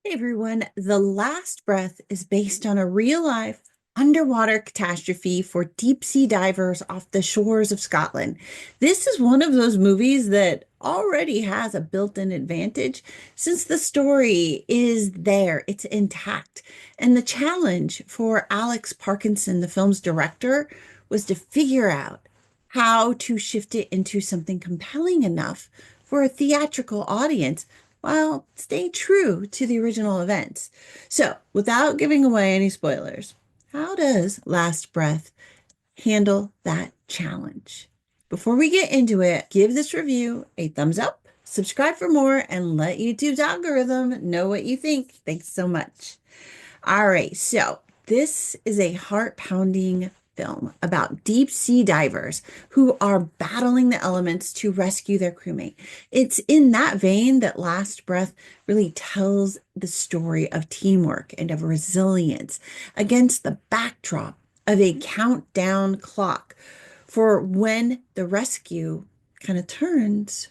Hey everyone, The Last Breath is based on a real life underwater catastrophe for deep sea divers off the shores of Scotland. This is one of those movies that already has a built-in advantage since the story is there, it's intact. And the challenge for Alex Parkinson, the film's director, was to figure out how to shift it into something compelling enough for a theatrical audience while staying true to the original events. So, without giving away any spoilers, how does Last Breath handle that challenge? Before we get into it, give this review a thumbs up, subscribe for more, and let YouTube's algorithm know what you think. Thanks so much. All right, so this is a heart-pounding film about deep sea divers who are battling the elements to rescue their crewmate. It's in that vein that Last Breath really tells the story of teamwork and of resilience against the backdrop of a countdown clock for when the rescue kind of turns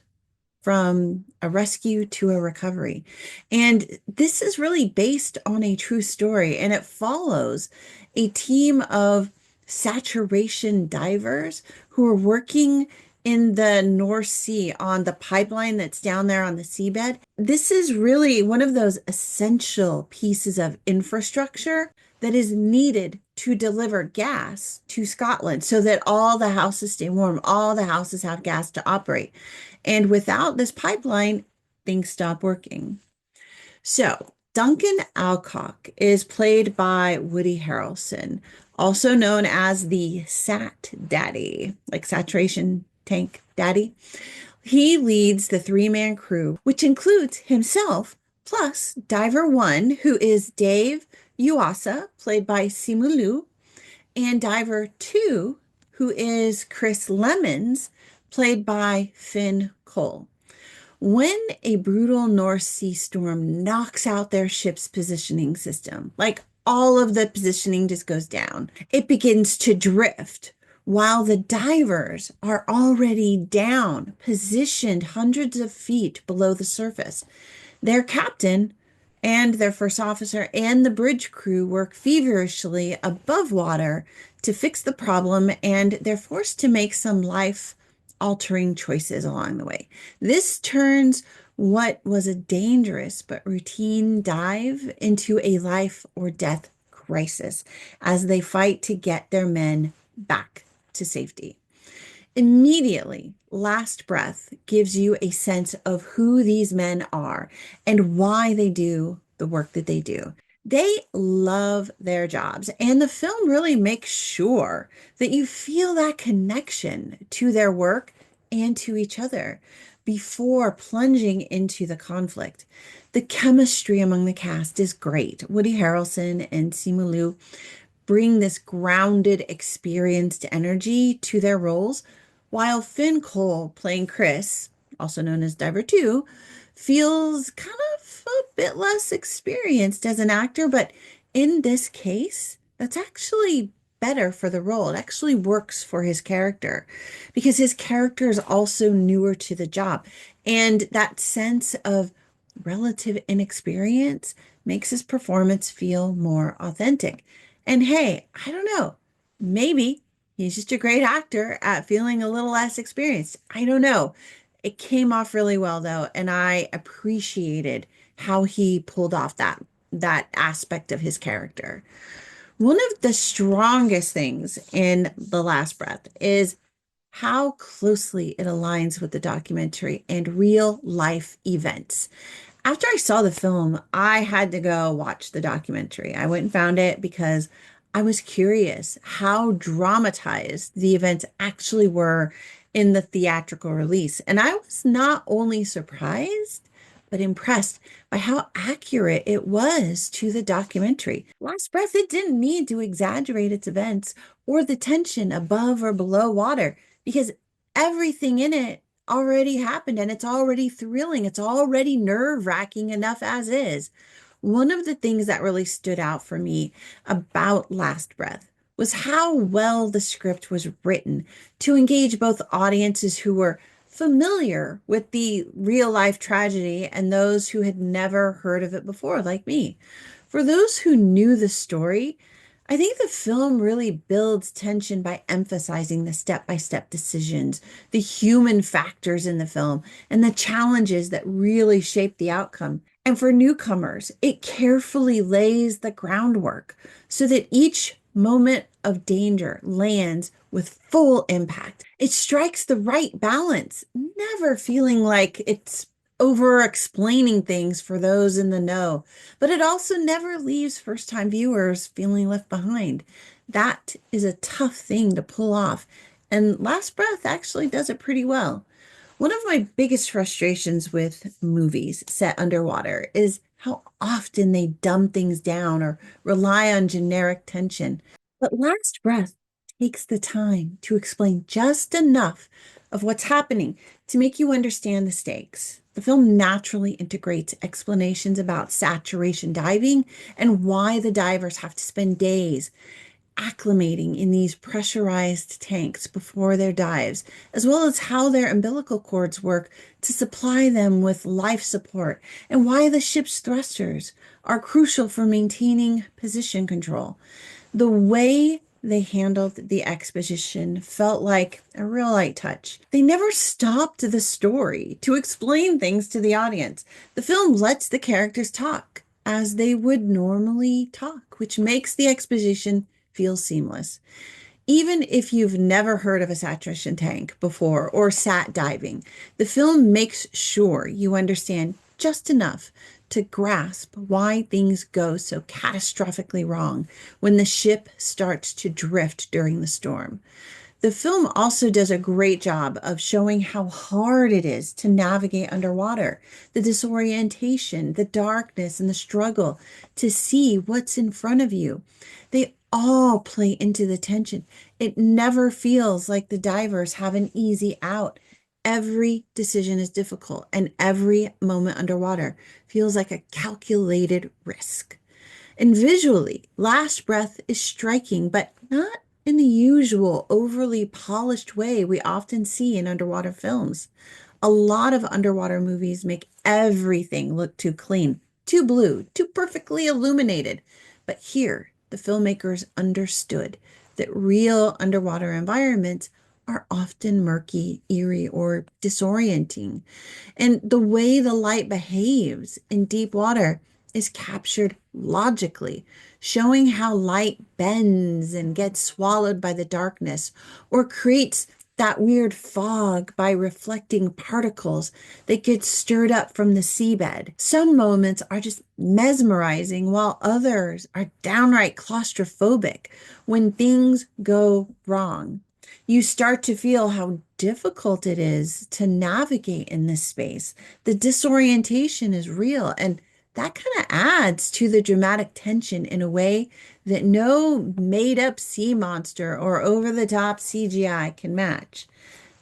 from a rescue to a recovery. And this is really based on a true story, and it follows a team of saturation divers who are working in the North Sea on the pipeline that's down there on the seabed. This is really one of those essential pieces of infrastructure that is needed to deliver gas to Scotland so that all the houses stay warm, all the houses have gas to operate. And without this pipeline, things stop working. So, Duncan Allcock is played by Woody Harrelson, also known as the Sat Daddy, like saturation tank daddy. He leads the three-man crew, which includes himself, plus Diver One, who is Dave Yuasa, played by Simu, and Diver Two, who is Chris Lemons, played by Finn Cole. When a brutal North Sea storm knocks out their ship's positioning system, like all of the positioning just goes down, it begins to drift while the divers are already down, positioned hundreds of feet below the surface. Their captain and their first officer and the bridge crew work feverishly above water to fix the problem, and they're forced to make some life altering choices along the way. This turns what was a dangerous but routine dive into a life or death crisis as they fight to get their men back to safety. Immediately, Last Breath gives you a sense of who these men are and why they do the work that they do. They love their jobs, and the film really makes sure that you feel that connection to their work and to each other before plunging into the conflict. The chemistry among the cast is great. Woody Harrelson and Simu bring this grounded, experienced energy to their roles, while Finn Cole, playing Chris, also known as Diver 2, feels kind of a bit less experienced as an actor, but in this case, that's actually better for the role. It actually works for his character because his character is also newer to the job. And that sense of relative inexperience makes his performance feel more authentic. And hey, I don't know, maybe he's just a great actor at feeling a little less experienced. I don't know. It came off really well though, and I appreciated how he pulled off that aspect of his character. One of the strongest things in The Last Breath is how closely it aligns with the documentary and real life events. After I saw the film, I had to go watch the documentary. I went and found it because I was curious how dramatized the events actually were in the theatrical release. And I was not only surprised, but impressed by how accurate it was to the documentary. Last Breath, it didn't need to exaggerate its events or the tension above or below water because everything in it already happened and it's already thrilling. It's already nerve-wracking enough as is. One of the things that really stood out for me about Last Breath was how well the script was written to engage both audiences who were familiar with the real life tragedy and those who had never heard of it before, like me. For those who knew the story, I think the film really builds tension by emphasizing the step-by-step decisions, the human factors in the film, and the challenges that really shape the outcome. And for newcomers, it carefully lays the groundwork so that each moment of danger lands with full impact. It strikes the right balance, never feeling like it's over explaining things for those in the know, but it also never leaves first time viewers feeling left behind. That is a tough thing to pull off, and Last Breath actually does it pretty well. One of my biggest frustrations with movies set underwater is how often they dumb things down or rely on generic tension. But Last Breath takes the time to explain just enough of what's happening to make you understand the stakes. The film naturally integrates explanations about saturation diving and why the divers have to spend days acclimating in these pressurized tanks before their dives, as well as how their umbilical cords work to supply them with life support, and why the ship's thrusters are crucial for maintaining position control. The way they handled the exposition felt like a real light touch. They never stopped the story to explain things to the audience. The film lets the characters talk as they would normally talk, which makes the exposition feel seamless. Even if you've never heard of a saturation tank before or sat diving, the film makes sure you understand just enough to grasp why things go so catastrophically wrong when the ship starts to drift during the storm. The film also does a great job of showing how hard it is to navigate underwater, the disorientation, the darkness, and the struggle to see what's in front of you. They all play into the tension. It never feels like the divers have an easy out. Every decision is difficult, and every moment underwater feels like a calculated risk. And visually, Last Breath is striking, but not in the usual overly polished way we often see in underwater films. A lot of underwater movies make everything look too clean, too blue, too perfectly illuminated. But here, the filmmakers understood that real underwater environments are often murky, eerie, or disorienting. And the way the light behaves in deep water is captured logically, showing how light bends and gets swallowed by the darkness or creates that weird fog by reflecting particles that get stirred up from the seabed. Some moments are just mesmerizing, while others are downright claustrophobic when things go wrong. You start to feel how difficult it is to navigate in this space. The disorientation is real, and that kind of adds to the dramatic tension in a way that no made up sea monster or over the top CGI can match.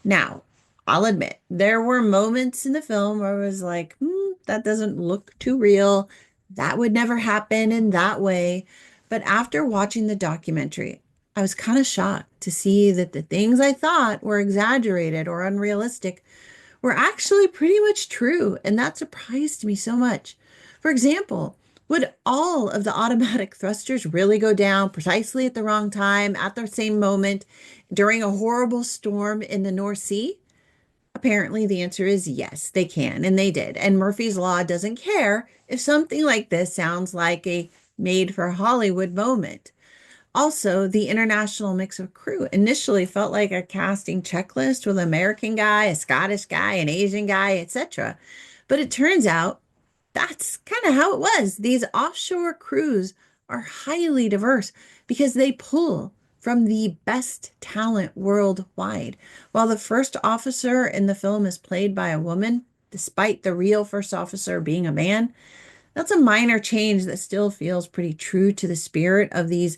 Now, I'll admit, there were moments in the film where I was like, that doesn't look too real. That would never happen in that way. But after watching the documentary, I was kind of shocked to see that the things I thought were exaggerated or unrealistic were actually pretty much true. And that surprised me so much. For example, would all of the automatic thrusters really go down precisely at the wrong time, at the same moment, during a horrible storm in the North Sea? Apparently, the answer is yes, they can, and they did. And Murphy's Law doesn't care if something like this sounds like a made for Hollywood moment. Also, the international mix of crew initially felt like a casting checklist with an American guy, a Scottish guy, an Asian guy, etc. But it turns out that's kind of how it was. These offshore crews are highly diverse because they pull from the best talent worldwide. While the first officer in the film is played by a woman, despite the real first officer being a man, that's a minor change that still feels pretty true to the spirit of these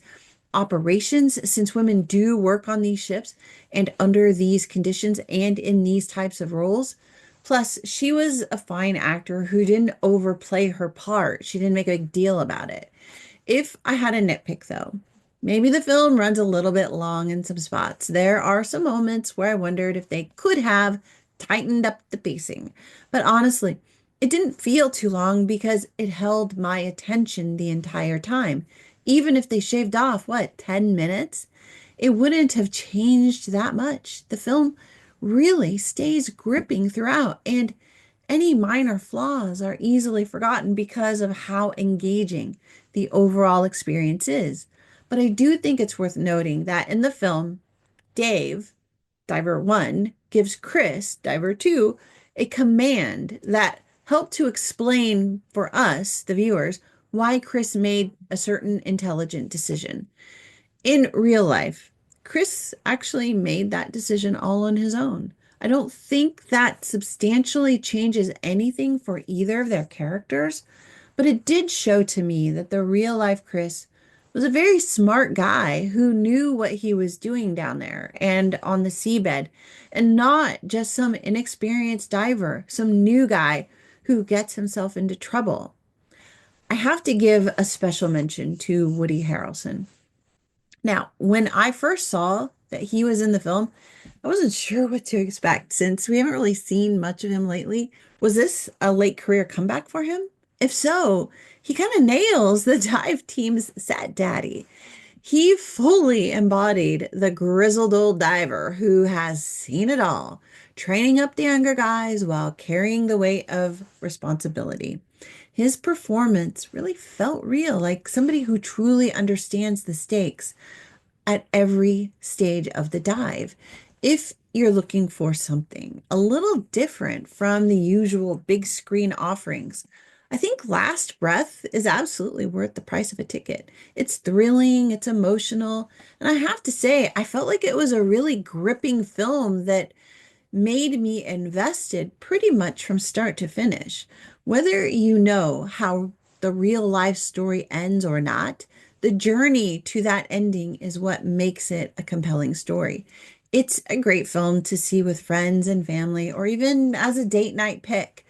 operations, since women do work on these ships and under these conditions and in these types of roles. Plus, she was a fine actor who didn't overplay her part. She didn't make a big deal about it. If I had a nitpick, though, maybe the film runs a little bit long in some spots. There are some moments where I wondered if they could have tightened up the pacing. But honestly, it didn't feel too long because it held my attention the entire time. Even if they shaved off, what, 10 minutes? It wouldn't have changed that much. The film really stays gripping throughout, and any minor flaws are easily forgotten because of how engaging the overall experience is. But I do think it's worth noting that in the film, Dave, Diver 1, gives Chris, Diver 2, a command that helped to explain for us, the viewers, why Chris made a certain intelligent decision. In real life, Chris actually made that decision all on his own. I don't think that substantially changes anything for either of their characters, but it did show to me that the real life Chris was a very smart guy who knew what he was doing down there and on the seabed, and not just some inexperienced diver, some new guy who gets himself into trouble. I have to give a special mention to Woody Harrelson. Now, when I first saw that he was in the film, I wasn't sure what to expect since we haven't really seen much of him lately. Was this a late career comeback for him? If so, he kind of nails the dive team's set daddy. He fully embodied the grizzled old diver who has seen it all, training up the younger guys while carrying the weight of responsibility. His performance really felt real, like somebody who truly understands the stakes at every stage of the dive. If you're looking for something a little different from the usual big screen offerings, I think Last Breath is absolutely worth the price of a ticket. It's thrilling, it's emotional, and I have to say, I felt like it was a really gripping film that made me invested pretty much from start to finish. Whether you know how the real life story ends or not, the journey to that ending is what makes it a compelling story. It's a great film to see with friends and family, or even as a date night pick.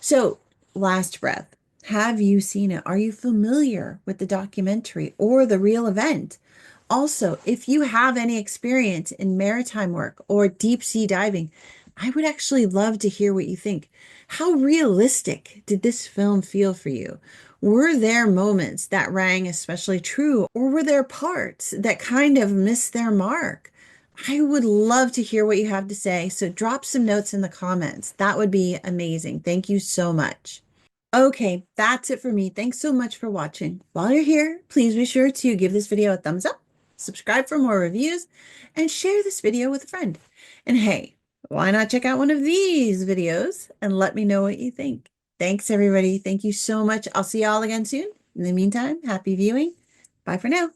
So, Last Breath, have you seen it? Are you familiar with the documentary or the real event? Also, if you have any experience in maritime work or deep sea diving, I would actually love to hear what you think. How realistic did this film feel for you? Were there moments that rang especially true, or were there parts that kind of missed their mark? I would love to hear what you have to say, so drop some notes in the comments. That would be amazing. Thank you so much. Okay, that's it for me. Thanks so much for watching. While you're here, please be sure to give this video a thumbs up, subscribe for more reviews, and share this video with a friend. And hey, why not check out one of these videos and let me know what you think? Thanks, everybody. Thank you so much. I'll see you all again soon. In the meantime, happy viewing. Bye for now.